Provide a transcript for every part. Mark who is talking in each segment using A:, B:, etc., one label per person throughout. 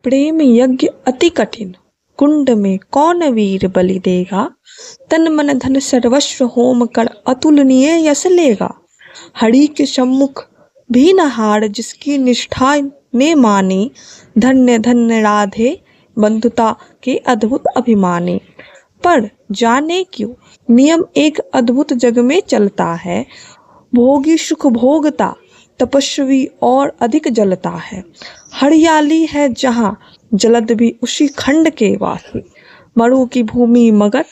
A: प्रेम यज्ञ अति कठिन, कुंड में कौन वीर बलि देगा। तन मन धन सर्वस्व होम कर अतुलनीय यश लेगा। हरि के सम्मुख भी न हार जिसकी निष्ठा ने मानी। धन्य धन्य राधे बंधुता के अद्भुत अभिमानी। पर जाने क्यों नियम एक अद्भुत जग में चलता है। भोगी सुख भोगता तपस्वी और अधिक जलता है। हरियाली है जहाँ जलद भी उसी खंड के वासी। मरु की भूमि मगर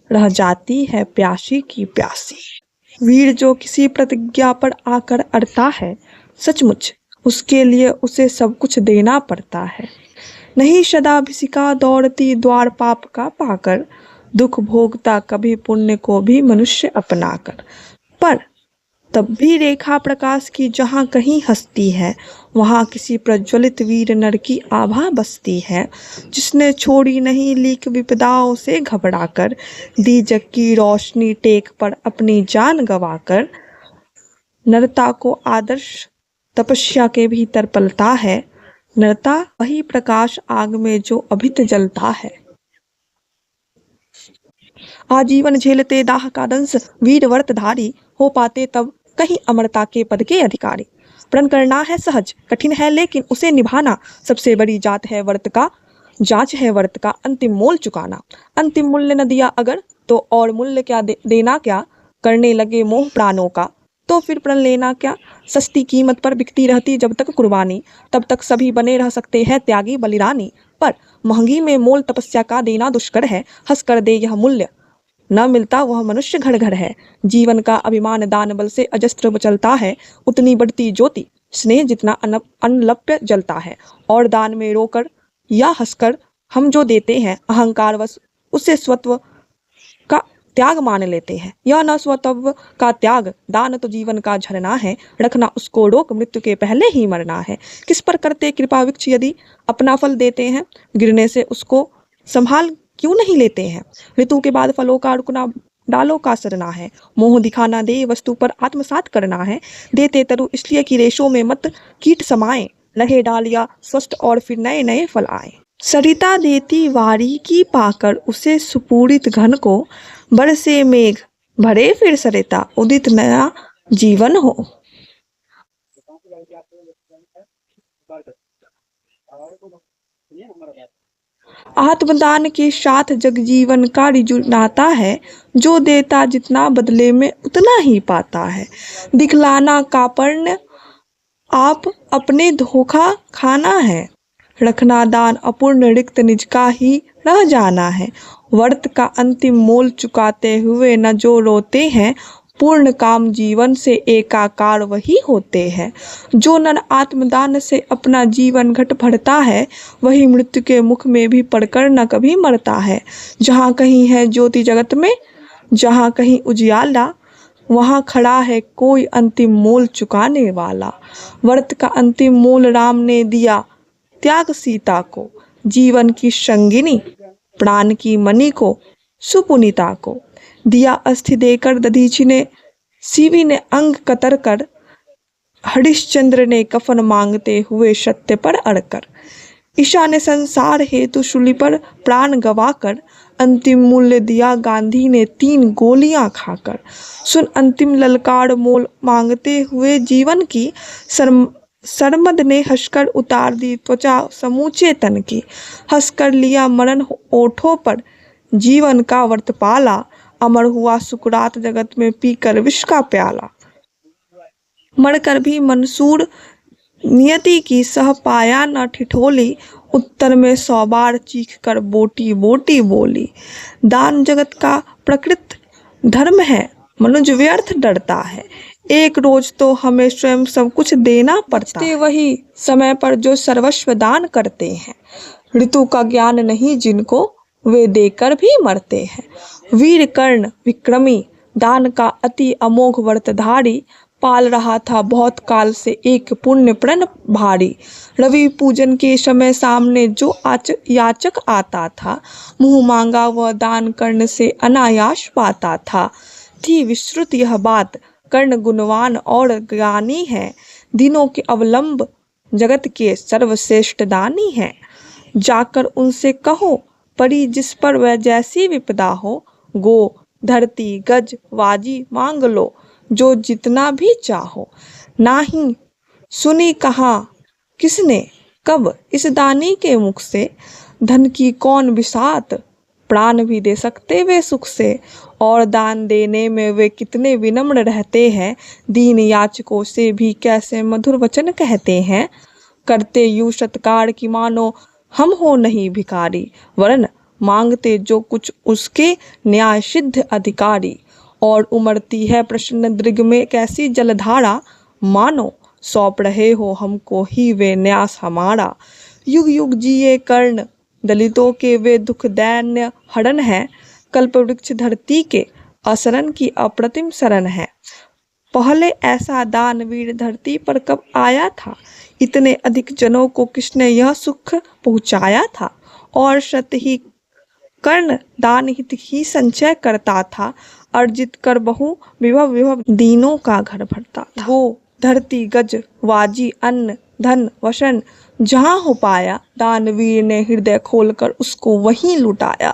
A: रह जाती है प्यासी की प्यासी। वीर जो किसी प्रतिज्ञा पर आकर अड़ता है, सचमुच उसके लिए उसे सब कुछ देना पड़ता है। नहीं सदाभिषिका दौड़ती द्वार पाप का पाकर। दुख भोगता कभी पुण्य को भी मनुष्य अपनाकर। पर तब भी रेखा प्रकाश की जहाँ कहीं हस्ती है, वहाँ किसी प्रज्वलित वीर नर की आभा बसती है। जिसने छोड़ी नहीं लीक विपदाओं से घबराकर। दी जग की रोशनी टेक पर अपनी जान गवाकर। नरता को आदर्श तपस्या के भीतर पलता है। नरता वही प्रकाश आग में जो अभित जलता है। आजीवन झेलते दाह का दंश वीर व्रतधारी। हो पाते तब कहीं अमरता के पद के अधिकारी। प्रण करना है सहज कठिन है लेकिन उसे निभाना। सबसे बड़ी जात है व्रत का, जांच है व्रत का अंतिम मोल चुकाना। अंतिम मूल्य न दिया अगर तो और मूल्य क्या देना क्या। करने लगे मोह प्राणों का तो फिर प्रण लेना क्या। सस्ती कीमत पर बिकती रहती जब तक कुर्बानी, तब तक सभी बने रह सकते हैं त्यागी बलिदानी। पर महंगी में मोल तपस्या का देना दुष्कर है। हंस कर दे यह मूल्य न मिलता वह मनुष्य घर घर है। जीवन का अभिमान दान बल से अजस्त्र चलता है। उतनी बढ़ती ज्योति स्नेह जितना अनलप्य जलता है। और दान में रोकर या हंसकर हम जो देते हैं अहंकार वश उसे स्वत्व का त्याग मान लेते हैं। यह न स्वत्व का त्याग दान तो जीवन का झरना है। रखना उसको रोक मृत्यु के पहले ही मरना है। किस पर करते कृपा वृक्ष यदि अपना फल देते हैं। गिरने से उसको संभाल क्यों नहीं लेते हैं। ऋतु के बाद फलों का रुकना डालों का सरना है। मोह दिखाना दे वस्तु पर आत्मसात करना है। देते तरु इसलिए कि रेशों में मत कीट समाए। रहे डालिया स्वस्थ और फिर नए नए फल आए। सरिता देती वारी की पाकर उसे सुपूरित घन को। बरसे मेघ भरे फिर सरिता उदित नया जीवन हो। आत्मदान के साथ जगजीवन का रिजु नाता है। जो देता जितना बदले में उतना ही पाता है। दिखलाना कापर्ण आप अपने धोखा खाना है। रखना दान अपूर्ण रिक्त निज का ही रह जाना है। व्रत का अंतिम मोल चुकाते हुए न जो रोते हैं। पूर्ण काम जीवन से एकाकार वही होते हैं। जो नर आत्मदान से अपना जीवन घट भरता है, वही मृत्यु के मुख में भी पड़कर न कभी मरता है। जहाँ कहीं है ज्योति जगत में, जहाँ कहीं उजियाला, वहाँ खड़ा है कोई अंतिम मोल चुकाने वाला। व्रत का अंतिम मोल राम ने दिया त्याग सीता को। जीवन की संगिनी प्राण की मणि को सुपुनीता को। दिया अस्थि देकर दधीचि ने सीवी ने अंग कतर कर। हरिश्चंद्र ने कफन मांगते हुए सत्य पर अड़कर। ईशा ने संसार हेतु शूली पर प्राण गवाकर। अंतिम मूल्य दिया गांधी ने 3 गोलियां खाकर। सुन अंतिम ललकार मोल मांगते हुए जीवन की। सरमद ने हंसकर उतार दी त्वचा समूचे तन की। हंसकर लिया मरण ओठों पर जीवन का व्रत पाला। अमर हुआ सुकरात जगत में पीकर विष का प्याला। मरकर भी मंसूर नियति की सह पाया न ठिठोली। उत्तर में 100 बार चीख कर बोटी बोटी बोली। दान जगत का प्रकृत धर्म है, मनुज व्यर्थ डरता है। एक रोज तो हमें स्वयं सब कुछ देना पड़ता है। वही समय पर जो सर्वस्व दान करते हैं। ऋतु का ज्ञान नहीं जिनको, वे देकर भी मरते हैं। वीर कर्ण विक्रमी दान का अति अमोघ व्रतधारी। पाल रहा था बहुत काल से एक पुण्य प्रण भारी। रवि पूजन के समय सामने जो याचक आता था। मुंह मांगा वह दान कर्ण से अनायास पाता था। थी विस्तृत यह बात कर्ण गुणवान और ज्ञानी है। दिनों के अवलंब जगत के सर्वश्रेष्ठ दानी है। जाकर उनसे कहो, परी जिस पर वह जैसी विपदा हो, गो धरती गज वाजी मांग लो, जो जितना भी चाहो। नाही सुनी कहा किसने कब इस दानी के मुख से, धन की कौन बिसात, प्राण भी दे सकते वे सुख से। और दान देने में वे कितने विनम्र रहते हैं, दीन याचकों से भी कैसे मधुर वचन कहते हैं। करते यूं सत्कार की मानो हम हो नहीं भिखारी, वरन मांगते जो कुछ उसके न्याय सिद्ध अधिकारी। और उमड़ती है प्रसन्न दृग में कैसी जलधारा, मानो सौंप रहे हो हमको ही वे न्यास हमारा। युग युग जिए कर्ण, दलितों के वे दुख दैन्य हरण है, कल्प वृक्ष धरती के असरण की अप्रतिम शरण है। पहले ऐसा दानवीर धरती पर कब आया था, इतने अधिक जनों को किसने यह सुख पहुंचाया था। और सत ही कर्ण दान हित ही संचय करता था, अर्जित कर बहु विभव विभव दीनों का घर भरता था। वो धरती गज वाजी अन्न धन वसन जहाँ हो पाया, दानवीर ने हृदय खोलकर उसको वहीं लुटाया।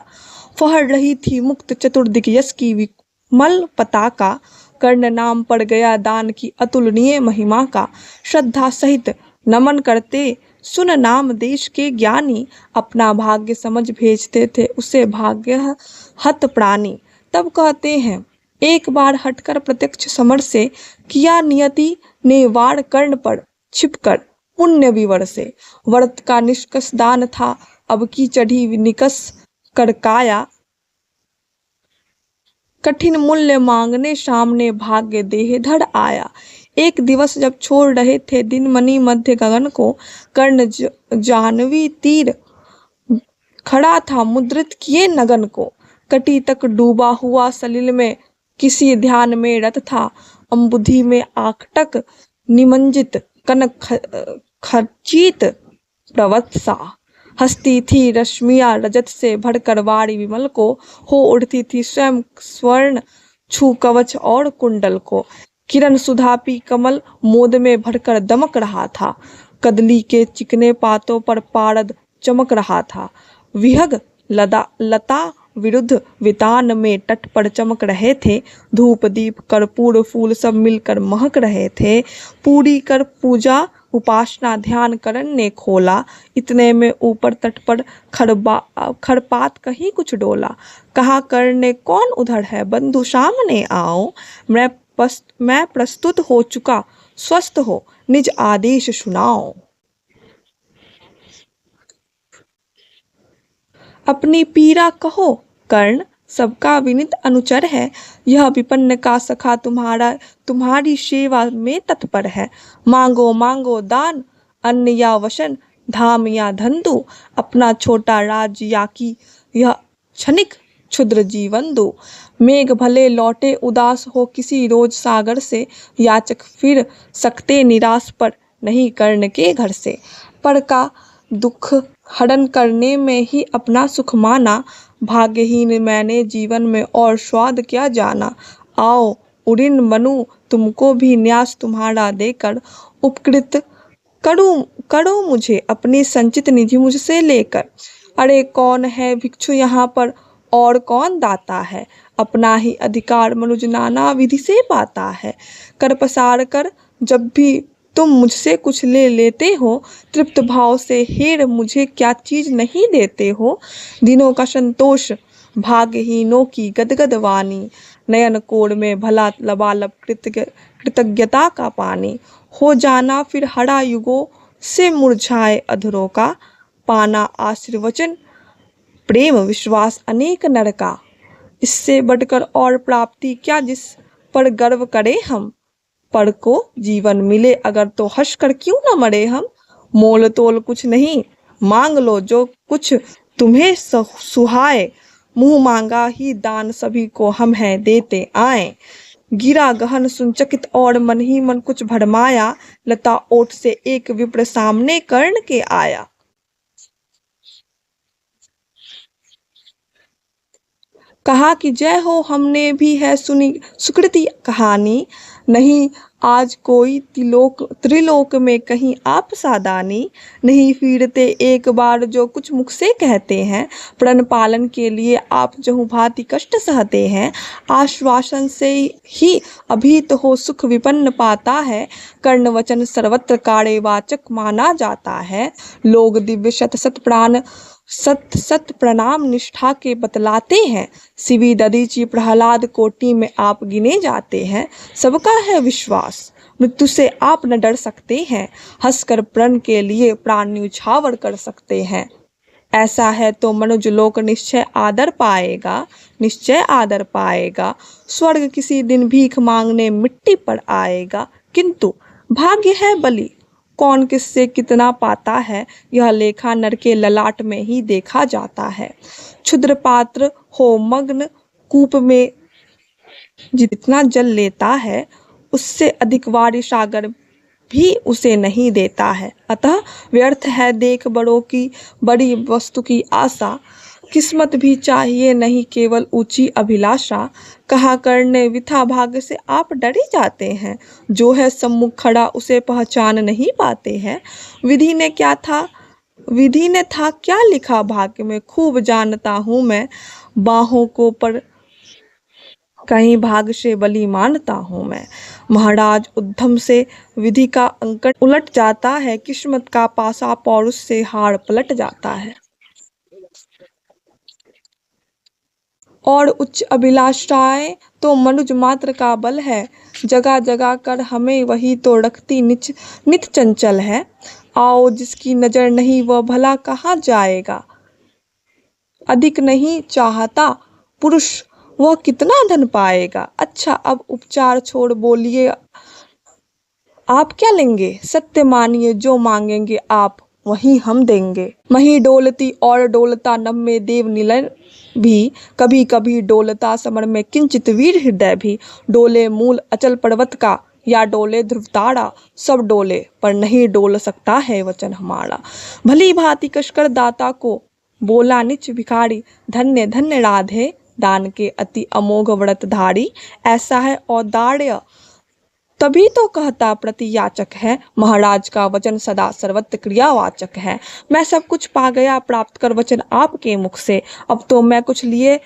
A: फहर रही थी मुक्त चतुर्दिक यश की विमल पताका, कर्ण नाम पड़ गया दान की अतुलनीय महिमा का। श्रद्धा सहित नमन करते सुन नाम देश के ज्ञानी, अपना भाग्य समझ भेजते थे उसे भाग्य हत प्राणी। तब कहते हैं एक बार हटकर प्रत्यक्ष समर से, किया नियति ने वार कर्ण पर छिपकर पुण्य विवर से। व्रत का निष्कस दान था अब की चढ़ी निकस कर काया, कठिन मूल्य मांगने सामने भाग्य देह धड़ आया। एक दिवस जब छोड़ रहे थे दिन मणि मध्य गगन को, कर्ण जाह्नवी तीर खड़ा था मुद्रित किए नगन को। कटी तक डूबा हुआ सलिल में किसी ध्यान में रत था, अम्बुधि में आकटक निमंजित कनक खचित प्रवत्सा। हंसती थी रश्मिया रजत से भरकर वारी विमल को, हो उड़ती थी स्वयं स्वर्ण छू कवच और कुंडल को। किरण सुधापी कमल मोद में भरकर दमक रहा था, कदली के चिकने पातों पर पारद चमक रहा था। विहग लता विरुद्ध वितान में तट पर चमक रहे थे, धूप दीप कर्पूर फूल सब मिलकर महक रहे थे। पूरी कर पूजा उपासना ध्यान करण ने खोला, इतने में ऊपर तट पर खरपात कहीं कुछ डोला। कहा कर्ण कौन उधर है बंधु सामने आओ, मैं प्रस्तुत हो चुका स्वस्थ हो निज आदेश सुनाओ। अपनी पीड़ा कहो कर्ण सबका विनित अनुचर है, यह विपन्न का सखा तुम्हारी सेवा में तत्पर है। मांगो मांगो दान अन्न या वसन, धाम या धन दो, अपना छोटा राज्य या की यह क्षणिक क्षुद्र जीवन दो। मेघ भले लौटे उदास हो किसी रोज सागर से, याचक फिर सकते निराश पर नहीं कर्ण के घर से। पर का दुख हरण करने में ही अपना सुख माना, भाग्यहीन मैंने जीवन में और स्वाद क्या जाना। आओ उड़िन बनूं तुमको भी न्यास तुम्हारा देकर, उपकृत करो मुझे अपनी संचित निधि मुझसे लेकर। अरे कौन है भिक्षु यहाँ पर और कौन दाता है, अपना ही अधिकार मनुज नाना विधि से पाता है। कर पसार कर जब भी तुम मुझसे कुछ ले लेते हो, तृप्त भाव से हेर मुझे क्या चीज नहीं देते हो। दिनों का संतोष भाग्यहीनों की गदगद वाणी, नयन कोर में भला लबालब कृतज्ञता का पानी। हो जाना फिर हरा युगों से मुरझाए अधरों का, पाना आशीर्वचन प्रेम विश्वास अनेक नर का। इससे बढ़कर और प्राप्ति क्या जिस पर गर्व करे हम, पर को जीवन मिले अगर तो हंस कर क्यों न मरे हम। मोल तोल कुछ नहीं मांग लो जो कुछ तुम्हें सुहाए, मुंह मांगा ही दान सभी को हम हैं देते आए। गिरा गहन सुनचकित और मन ही मन कुछ भरमाया, लता ओट से एक विप्र सामने कर्ण के आया। कहा कि जय हो हमने भी है सुनी सुकृति कहानी, नहीं आज कोई त्रिलोक में कहीं आप सादानी नहीं फिरते एक बार जो कुछ मुख से कहते हैं। प्रण पालन के लिए आप चहुभांति कष्ट सहते हैं। आश्वासन से ही अभीत हो सुख विपन्न पाता है। कर्ण वचन सर्वत्र कार्यवाचक माना जाता है। लोग दिव्य शत शत प्रणाम निष्ठा के बतलाते हैं। शिवी दधीचि प्रहलाद कोटि में आप गिने जाते हैं। सबका है विश्वास मृत्यु से आप न डर सकते हैं। हंसकर प्रण के लिए प्राण न्यौछावर कर सकते हैं। ऐसा है तो मनुज लोक निश्चय आदर पाएगा, निश्चय आदर पाएगा। स्वर्ग किसी दिन भीख मांगने मिट्टी पर आएगा। किंतु भाग्य है बलि, कौन किससे कितना पाता है, यह लेखा नर के ललाट में ही देखा जाता है। क्षुद्र पात्र हो मग्न कूप में जितना जल लेता है, उससे अधिक वारी सागर भी उसे नहीं देता है। अतः व्यर्थ है देख बड़ों की बड़ी वस्तु की आशा। किस्मत भी चाहिए नहीं केवल ऊंची अभिलाषा। कहा करने विथा भाग्य से आप डर ही जाते हैं। जो है सम्मुख खड़ा उसे पहचान नहीं पाते हैं। विधि ने था क्या लिखा भाग्य में, खूब जानता हूँ मैं बाहों को पर कहीं भाग से बलि मानता हूँ मैं। महाराज उद्धम से विधि का अंकन उलट जाता है। किस्मत का पासा पौरुष से हार पलट जाता है। और उच्च अभिलाषाएं तो मनुज मात्र का बल है। जगह जगह कर हमें वही तो रखती नित चंचल है। आओ जिसकी नजर नहीं वह भला कहाँ जाएगा। अधिक नहीं चाहता पुरुष वह कितना धन पाएगा। अच्छा अब उपचार छोड़ बोलिए आप क्या लेंगे। सत्य मानिए जो मांगेंगे आप वही हम देंगे। मही डोलती और डोलता नभ में देव निलन भी, कभी कभी डोलता समर में किंचित वीर हृदय भी। डोले मूल अचल पर्वत का या डोले ध्रुवतारा, सब डोले पर नहीं डोल सकता है वचन हमारा। भली भांति कशकर दाता को बोला निच भिखारी, धन्य धन्य राधे दान के अति अमोघ व्रतधारी। ऐसा है औदार्य तभी तो कहता प्रतियाचक है। महाराज का वचन सदा सर्वत्र क्रियावाचक है। मैं सब कुछ पा गया प्राप्त कर वचन आपके मुख से। अब तो मैं कुछ लिए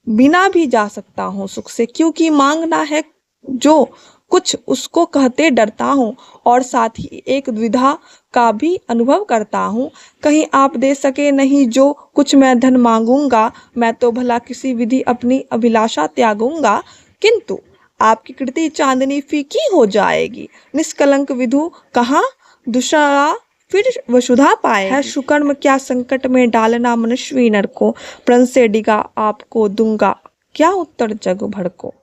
A: बिना भी जा सकता हूँ सुख से। क्योंकि मांगना है जो कुछ उसको कहते डरता हूँ। और साथ ही एक द्विधा का भी अनुभव करता हूँ। कहीं आप दे सके नहीं जो कुछ मैं धन मांगूंगा। मैं तो भला किसी विधि अपनी अभिलाषा त्यागूंगा। किंतु आपकी कृति चांदनी फीकी हो जाएगी। निष्कलंक विधु कहाँ दुष्रा फिर वसुधा पाए है। सुकर्म क्या संकट में डालना मनुष्य नर को। प्रण से डिगा आपको दूंगा क्या उत्तर जग भर को।